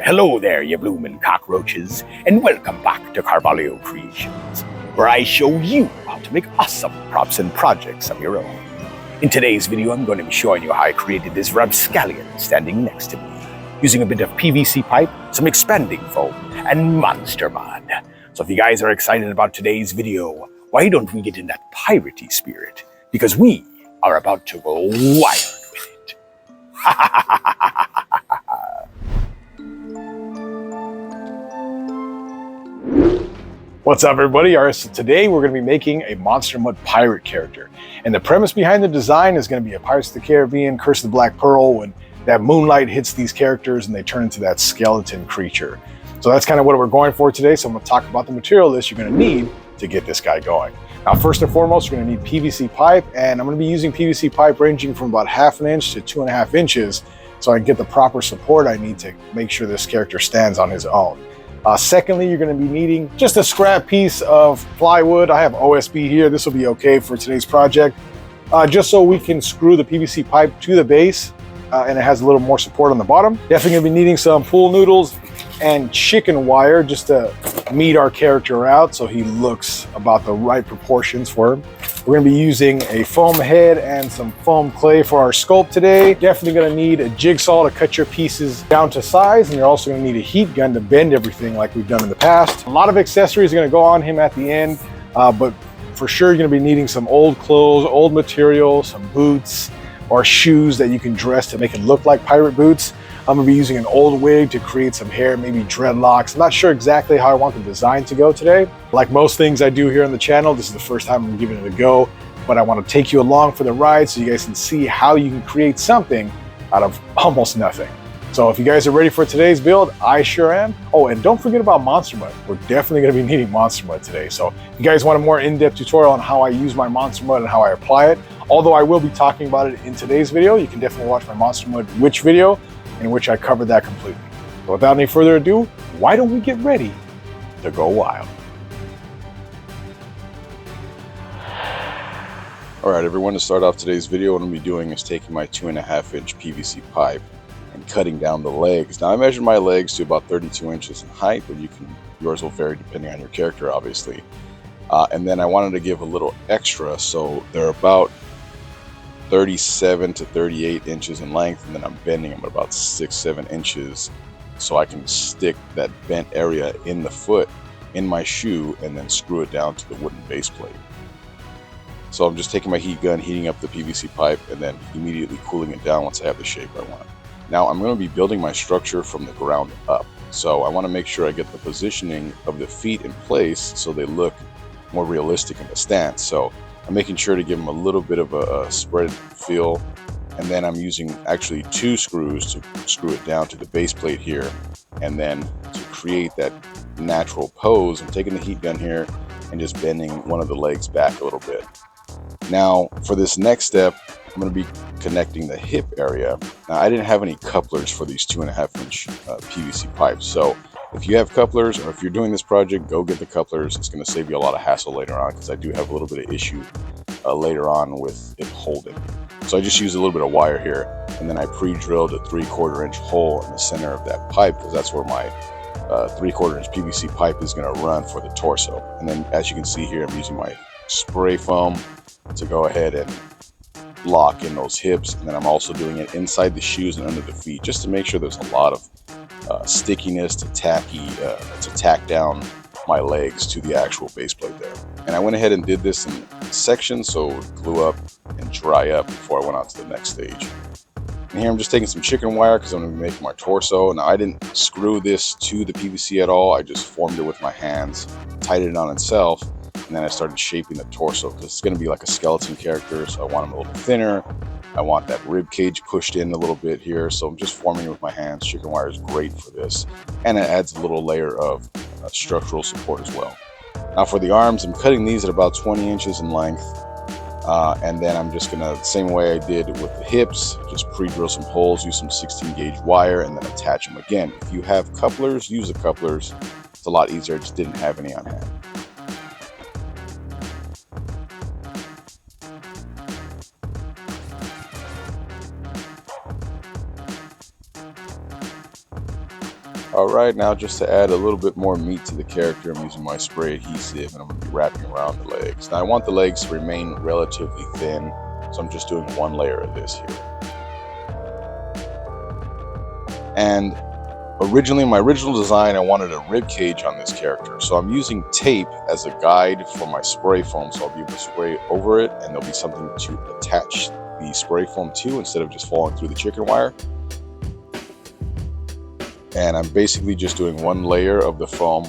Hello there, you bloomin' cockroaches, and welcome back to Carvalho Creations, where I show you how to make awesome props and projects of your own. In today's video, I'm going to be showing you how I created this rapscallion standing next to me, using a bit of PVC pipe, some expanding foam, and monster mud. So if you guys are excited about today's video, why don't we get in that piratey spirit? Because we are about to go wild with it. What's up, everybody? So today we're going to be making a Monster Mud pirate character. And the premise behind the design is going to be a Pirates of the Caribbean, Curse of the Black Pearl, when that moonlight hits these characters and they turn into that skeleton creature. So that's kind of what we're going for today. So I'm going to talk about the material list you're going to need to get this guy going. Now, first and foremost, you're going to need PVC pipe, and I'm going to be using PVC pipe ranging from about 1/2 inch to 2.5 inches so I can get the proper support I need to make sure this character stands on his own. Secondly, you're going to be needing just a scrap piece of plywood. I have OSB here. This will be okay for today's project, just so we can screw the PVC pipe to the base and it has a little more support on the bottom. Definitely going to be needing some pool noodles and chicken wire just to meet our character out so he looks about the right proportions for him. We're going to be using a foam head and some foam clay for our sculpt today. Definitely going to need a jigsaw to cut your pieces down to size, and you're also going to need a heat gun to bend everything like we've done in the past. A lot of accessories are going to go on him at the end, but for sure you're going to be needing some old clothes, old material, some boots or shoes that you can dress to make it look like pirate boots. I'm going to be using an old wig to create some hair, maybe dreadlocks. I'm not sure exactly how I want the design to go today. Like most things I do here on the channel, this is the first time I'm giving it a go, but I want to take you along for the ride so you guys can see how you can create something out of almost nothing. So if you guys are ready for today's build, I sure am. Oh, and don't forget about Monster Mud. We're definitely going to be needing Monster Mud today. So if you guys want a more in-depth tutorial on how I use my Monster Mud and how I apply it, although I will be talking about it in today's video, you can definitely watch my Monster Mud Witch video, in which I covered that completely. So without any further ado, why don't we get ready to go wild? All right, everyone, to start off today's video, what I'm going to be doing is taking my 2.5 inch PVC pipe and cutting down the legs. Now, I measured my legs to about 32 inches in height, but yours will vary depending on your character, obviously. And then I wanted to give a little extra, so they're about 37 to 38 inches in length, and then I'm bending them at about 6-7 inches so I can stick that bent area in the foot in my shoe and then screw it down to the wooden base plate. So I'm just taking my heat gun, heating up the PVC pipe, and then immediately cooling it down once I have the shape I want. Now I'm going to be building my structure from the ground up, so I want to make sure I get the positioning of the feet in place so they look more realistic in the stance. So I'm making sure to give them a little bit of a spread feel, and then I'm using actually 2 screws to screw it down to the base plate here, and then to create that natural pose, I'm taking the heat gun here and just bending one of the legs back a little bit. Now for this next step, I'm going to be connecting the hip area. Now I didn't have any couplers for these 2.5 inch PVC pipes, so if you have couplers, or if you're doing this project, go get the couplers. It's going to save you a lot of hassle later on, because I do have a little bit of issue later on with it holding. So I just used a little bit of wire here, and then I pre-drilled a 3/4 inch hole in the center of that pipe, because that's where my 3/4 inch PVC pipe is going to run for the torso. And then as you can see here, I'm using my spray foam to go ahead and lock in those hips, and then I'm also doing it inside the shoes and under the feet, just to make sure there's a lot of stickiness to tack down my legs to the actual base plate there. And I went ahead and did this in sections so it would glue up and dry up before I went on to the next stage. And here I'm just taking some chicken wire because I'm going to be making my torso. Now I didn't screw this to the PVC at all. I just formed it with my hands, tightened it on itself, and then I started shaping the torso because it's going to be like a skeleton character, so I want him a little thinner. I want that rib cage pushed in a little bit here, so I'm just forming it with my hands. Chicken wire is great for this, and it adds a little layer of structural support as well. Now for the arms, I'm cutting these at about 20 inches in length, and then I'm just gonna, the same way I did with the hips, just pre-drill some holes, use some 16 gauge wire, and then attach them again. If you have couplers, use the couplers. It's a lot easier. I just didn't have any on hand. Alright, now just to add a little bit more meat to the character, I'm using my spray adhesive and I'm going to be wrapping around the legs. Now I want the legs to remain relatively thin, so I'm just doing one layer of this here. And originally, in my original design, I wanted a rib cage on this character, so I'm using tape as a guide for my spray foam, so I'll be able to spray over it and there'll be something to attach the spray foam to instead of just falling through the chicken wire. And I'm basically just doing one layer of the foam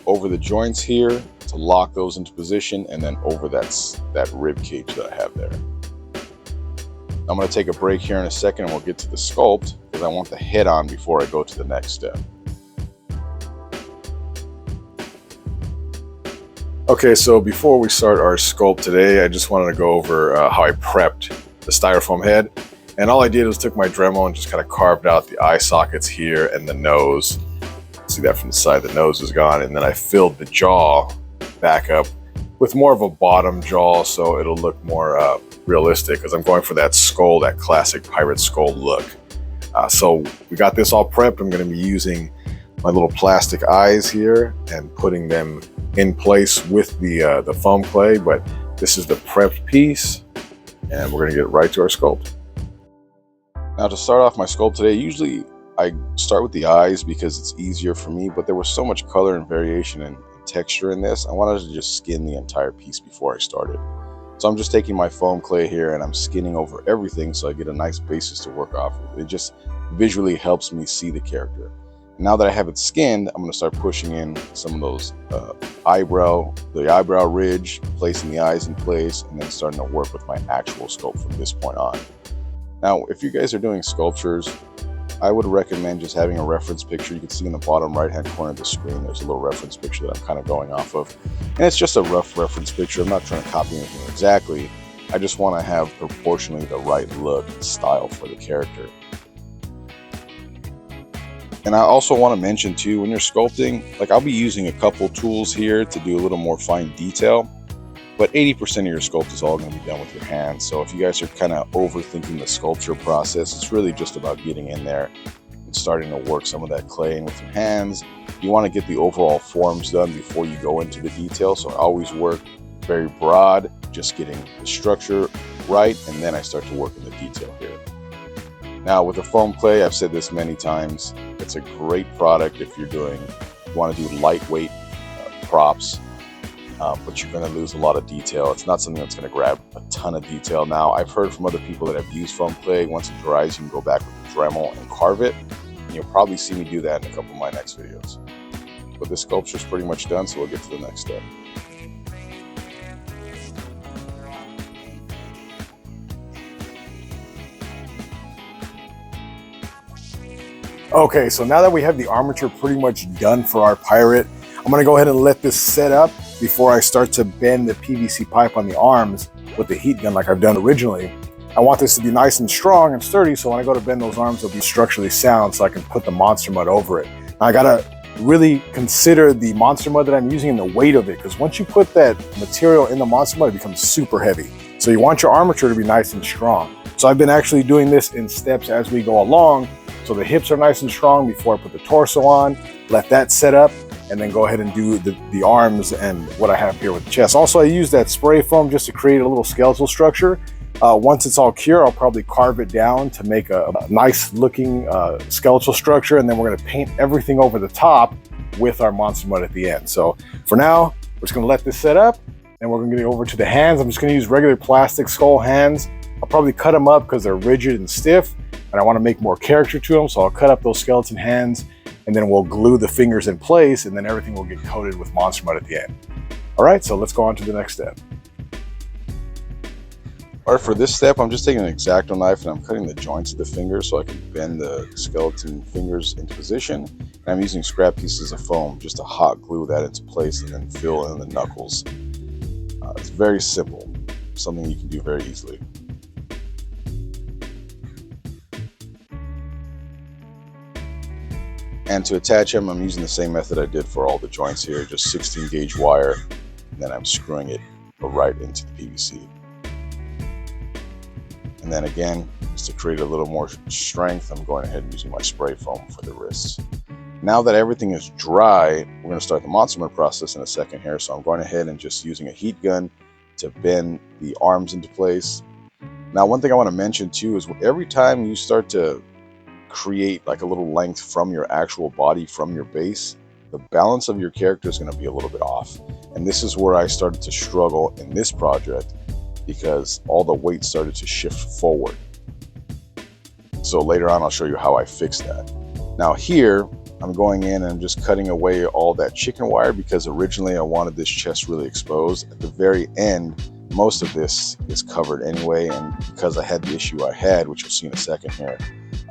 over the joints here to lock those into position, and then over that rib cage that I have there. I'm going to take a break here in a second and we'll get to the sculpt, because I want the head on before I go to the next step. Okay, so before we start our sculpt today, I just wanted to go over how I prepped the styrofoam head. And all I did was took my Dremel and just kind of carved out the eye sockets here and the nose. See that from the side, the nose is gone. And then I filled the jaw back up with more of a bottom jaw, so it'll look more realistic, because I'm going for that skull, that classic pirate skull look. So we got this all prepped. I'm going to be using my little plastic eyes here and putting them in place with the foam clay, but this is the prepped piece, and we're going to get right to our sculpt. Now to start off my sculpt today, usually I start with the eyes because it's easier for me, but there was so much color and variation and texture in this, I wanted to just skin the entire piece before I started. So I'm just taking my foam clay here and I'm skinning over everything so I get a nice basis to work off of. It just visually helps me see the character. And now that I have it skinned, I'm going to start pushing in some of those eyebrow ridge, placing the eyes in place, and then starting to work with my actual sculpt from this point on. Now, if you guys are doing sculptures, I would recommend just having a reference picture. You can see in the bottom right-hand corner of the screen, there's a little reference picture that I'm kind of going off of. And it's just a rough reference picture. I'm not trying to copy anything exactly. I just want to have proportionally the right look and style for the character. And I also want to mention too, when you're sculpting, like I'll be using a couple tools here to do a little more fine detail, but 80% of your sculpt is all going to be done with your hands. So if you guys are kind of overthinking the sculpture process, it's really just about getting in there and starting to work some of that clay in with your hands. You want to get the overall forms done before you go into the detail. So I always work very broad, just getting the structure right, and then I start to work in the detail here. Now with the foam clay, I've said this many times, it's a great product if you want to do lightweight props. But you're going to lose a lot of detail. It's not something that's going to grab a ton of detail. Now, I've heard from other people that have used foam clay, once it dries, you can go back with the Dremel and carve it. And you'll probably see me do that in a couple of my next videos. But this sculpture is pretty much done, so we'll get to the next step. Okay, so now that we have the armature pretty much done for our pirate, I'm going to go ahead and let this set up before I start to bend the PVC pipe on the arms with the heat gun like I've done originally. I want this to be nice and strong and sturdy, so when I go to bend those arms, they'll be structurally sound so I can put the monster mud over it. Now, I gotta really consider the monster mud that I'm using and the weight of it, because once you put that material in the monster mud, it becomes super heavy. So you want your armature to be nice and strong. So I've been actually doing this in steps as we go along, so the hips are nice and strong before I put the torso on, let that set up, and then go ahead and do the arms and what I have here with the chest. Also, I use that spray foam just to create a little skeletal structure. Once it's all cured, I'll probably carve it down to make a nice looking skeletal structure, and then we're gonna paint everything over the top with our monster mud at the end. So for now, we're just gonna let this set up, and we're gonna get over to the hands. I'm just gonna use regular plastic skull hands. I'll probably cut them up because they're rigid and stiff, and I wanna make more character to them, so I'll cut up those skeleton hands, and then we'll glue the fingers in place, and then everything will get coated with monster mud at the end. All right, so let's go on to the next step. All right, for this step, I'm just taking an X-Acto knife and I'm cutting the joints of the fingers so I can bend the skeleton fingers into position. And I'm using scrap pieces of foam just to hot glue that into place and then fill in the knuckles. It's very simple, something you can do very easily. And to attach them, I'm using the same method I did for all the joints here, just 16 gauge wire, and then I'm screwing it right into the PVC. And then again, just to create a little more strength, I'm going ahead and using my spray foam for the wrists. Now that everything is dry, we're going to start the monster mud process in a second here. So I'm going ahead and just using a heat gun to bend the arms into place. Now, one thing I want to mention too is every time you start to create like a little length from your actual body, from your base, the balance of your character is going to be a little bit off. And this is where I started to struggle in this project, because all the weight started to shift forward. So later on, I'll show you how I fixed that. Now here, I'm going in and I'm just cutting away all that chicken wire, because originally I wanted this chest really exposed. At the very end, most of this is covered anyway, and because I had the issue I had, which you'll see in a second here,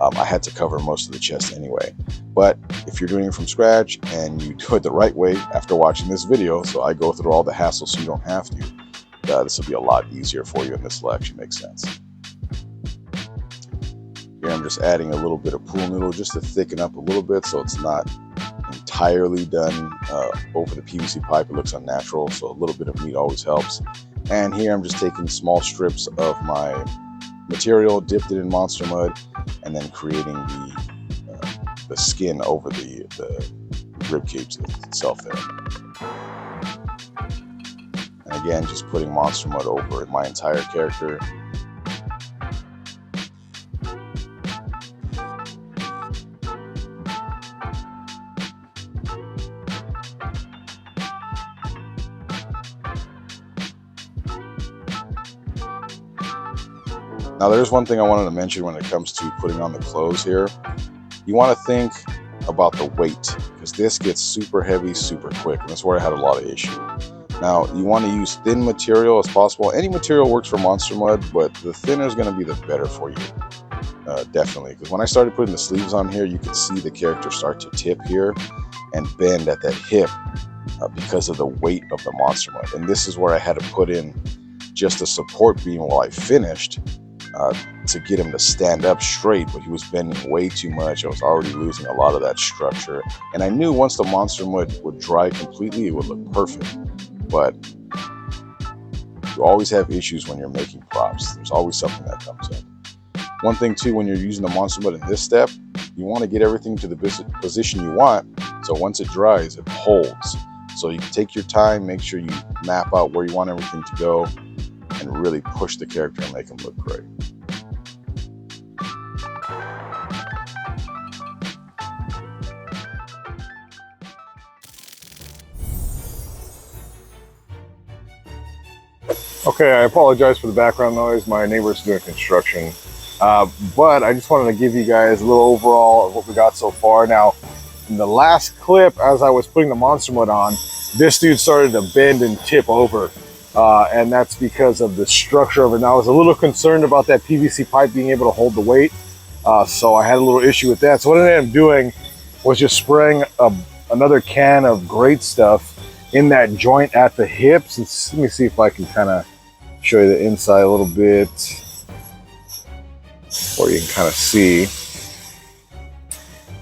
I had to cover most of the chest anyway. But if you're doing it from scratch and you do it the right way after watching this video, so I go through all the hassle so you don't have to, this will be a lot easier for you, and this will actually make sense. Here I'm just adding a little bit of pool noodle just to thicken up a little bit so it's not entirely done over the PVC pipe. It looks unnatural, so a little bit of meat always helps. And here I'm just taking small strips of my material, dipped it in monster mud, and then creating the skin over the rib cage itself there. And again, just putting monster mud over my entire character. Now, there's one thing I wanted to mention when it comes to putting on the clothes here. You want to think about the weight, because this gets super heavy super quick, and that's where I had a lot of issue. Now, you want to use thin material as possible. Any material works for monster mud, but the thinner is going to be the better for you, definitely. Because when I started putting the sleeves on here, you could see the character start to tip here and bend at that hip because of the weight of the monster mud. And this is where I had to put in just a support beam while I finished, to get him to stand up straight, but he was bending way too much. I was already losing a lot of that structure, and I knew once the monster mud would dry completely, it would look perfect. But you always have issues when you're making props. There's always something that comes up. One thing too, when you're using the monster mud in this step, you want to get everything to the position you want, so once it dries, it holds. So you can take your time, make sure you map out where you want everything to go, and really push the character and make him look great. Okay, I apologize for the background noise. My neighbor's doing construction. But I just wanted to give you guys a little overall of what we got so far. Now, in the last clip, as I was putting the monster mud on, this dude started to bend and tip over. And that's because of the structure of it. Now, I was a little concerned about that PVC pipe being able to hold the weight. So I had a little issue with that. So what I ended up doing was just spraying another can of great stuff in that joint at the hips. Let me see if I can kind of show you the inside a little bit, or you can kind of see.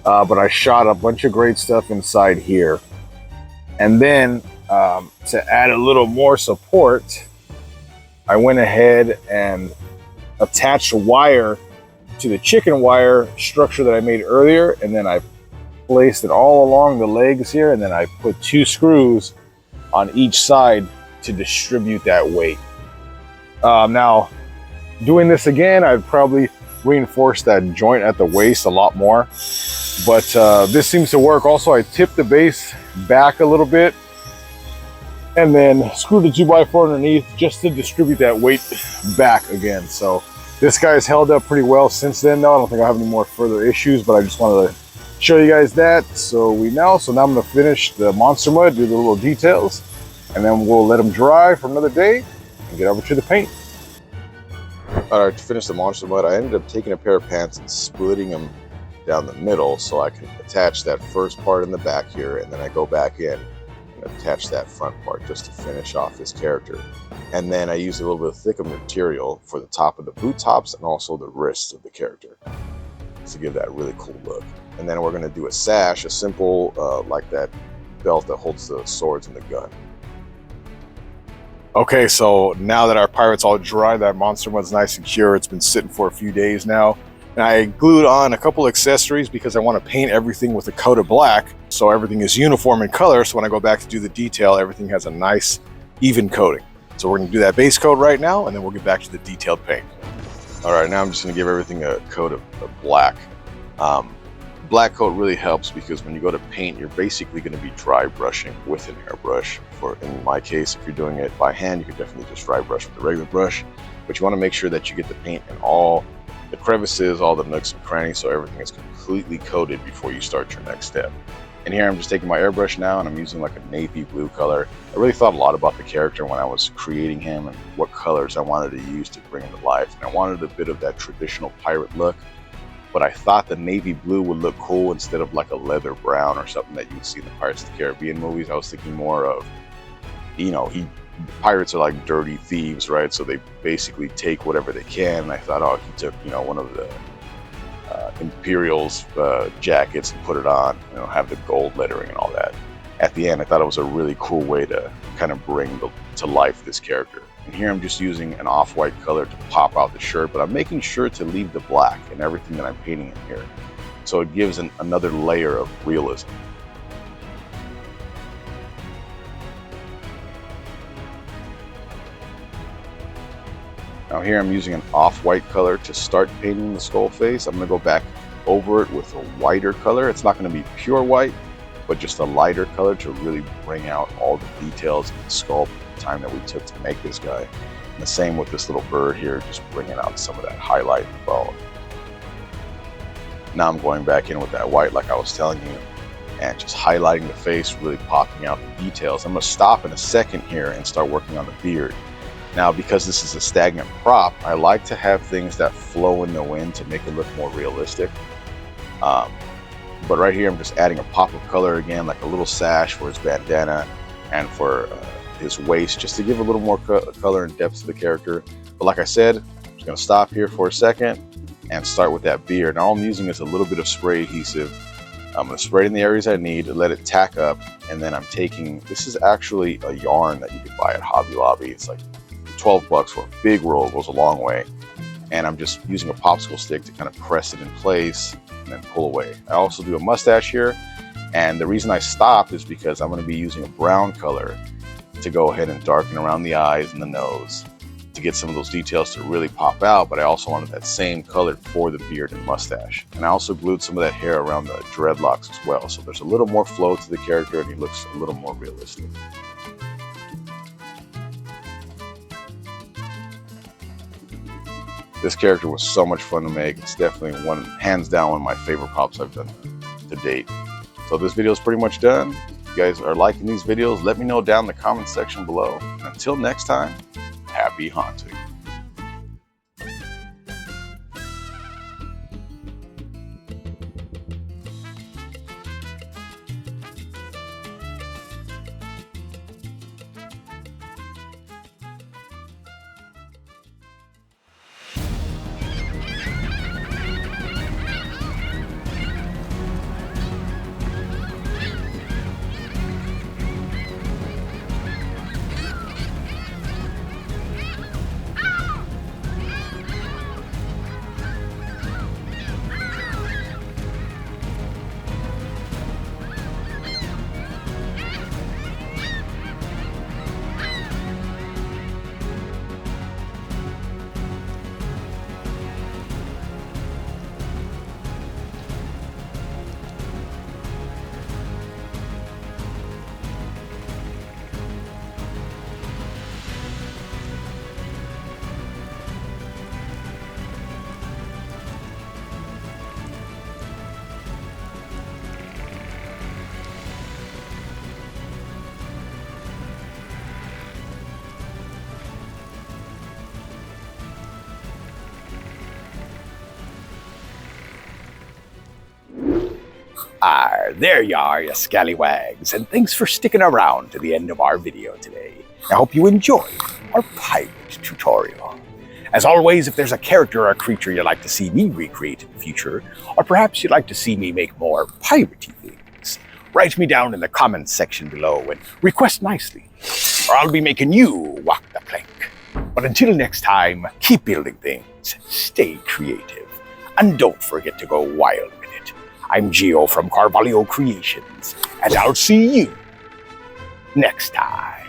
But I shot a bunch of great stuff inside here. And then to add a little more support, I went ahead and attached a wire to the chicken wire structure that I made earlier, and then I placed it all along the legs here, and then I put 2 screws on each side to distribute that weight. Now, doing this again, I'd probably reinforce that joint at the waist a lot more, but this seems to work. Also, I tipped the base back a little bit and then screwed the 2x4 underneath just to distribute that weight back again. So this guy's held up pretty well since then. Though I don't think I have any more further issues, but I just wanted to show you guys that. So now I'm gonna finish the monster mud, do the little details, and then we'll let them dry for another day and get over to the paint. All right, to finish the monster mud, I ended up taking a pair of pants and splitting them down the middle so I can attach that first part in the back here, and then I go back in and attach that front part just to finish off this character. And then I use a little bit of thicker material for the top of the boot tops and also the wrists of the character to give that really cool look. And then we're going to do a sash, a simple like that belt that holds the swords and the gun. Okay, so now that our pirate's all dry, that monster mud's nice and secure. It's been sitting for a few days now. And I glued on a couple accessories because I want to paint everything with a coat of black so everything is uniform in color, so when I go back to do the detail, everything has a nice even coating. So we're going to do that base coat right now, and then we'll get back to the detailed paint. All right, now I'm just going to give everything a coat of black. Black coat really helps because when you go to paint, you're basically going to be dry brushing with an airbrush. In my case, if you're doing it by hand, you can definitely just dry brush with a regular brush, but you want to make sure that you get the paint in all the crevices, all the nooks and crannies, so everything is completely coated before you start your next step. And here I'm just taking my airbrush now, and I'm using like a navy blue color. I really thought a lot about the character when I was creating him and what colors I wanted to use to bring him to life. And I wanted a bit of that traditional pirate look, but I thought the navy blue would look cool instead of like a leather brown or something that you would see in the Pirates of the Caribbean movies. I was thinking more of, you know, pirates are like dirty thieves, right? So they basically take whatever they can. And I thought, oh, he took, you know, one of the Imperial's jackets and put it on, you know, have the gold lettering and all that. At the end, I thought it was a really cool way to kind of bring to life this character. And here I'm just using an off-white color to pop out the shirt, but I'm making sure to leave the black in everything that I'm painting in here. So it gives another layer of realism. Now here I'm using an off-white color to start painting the skull face. I'm going to go back over it with a whiter color. It's not going to be pure white, but just a lighter color to really bring out all the details of the sculpt, the time that we took to make this guy. And the same with this little bird here, just bringing out some of that highlight and bone. Now I'm going back in with that white like I was telling you, and just highlighting the face, really popping out the details. I'm going to stop in a second here and start working on the beard. Now, because this is a stagnant prop, I like to have things that flow in the wind to make it look more realistic. But right here, I'm just adding a pop of color again, like a little sash for his bandana and for his waist, just to give a little more color and depth to the character. But like I said, I'm just going to stop here for a second and start with that beard. Now, all I'm using is a little bit of spray adhesive. I'm going to spray it in the areas I need to let it tack up. And then I'm taking, this is actually a yarn that you can buy at Hobby Lobby. It's like $12 for a big roll, goes a long way. And I'm just using a popsicle stick to kind of press it in place and then pull away. I also do a mustache here, and the reason I stopped is because I'm going to be using a brown color to go ahead and darken around the eyes and the nose to get some of those details to really pop out, but I also wanted that same color for the beard and mustache. And I also glued some of that hair around the dreadlocks as well, so there's a little more flow to the character and he looks a little more realistic. This character was so much fun to make. It's definitely hands down one of my favorite props I've done to date. So this video is pretty much done. If you guys are liking these videos, let me know down in the comment section below. And until next time, happy haunting. There you are, you scallywags, and thanks for sticking around to the end of our video today. I hope you enjoyed our pirate tutorial. As always, if there's a character or a creature you'd like to see me recreate in the future, or perhaps you'd like to see me make more piratey things, write me down in the comments section below and request nicely, or I'll be making you walk the plank. But until next time, keep building things, stay creative. And don't forget to go wild with it. I'm Gio from Carvalho Creations, and I'll see you next time.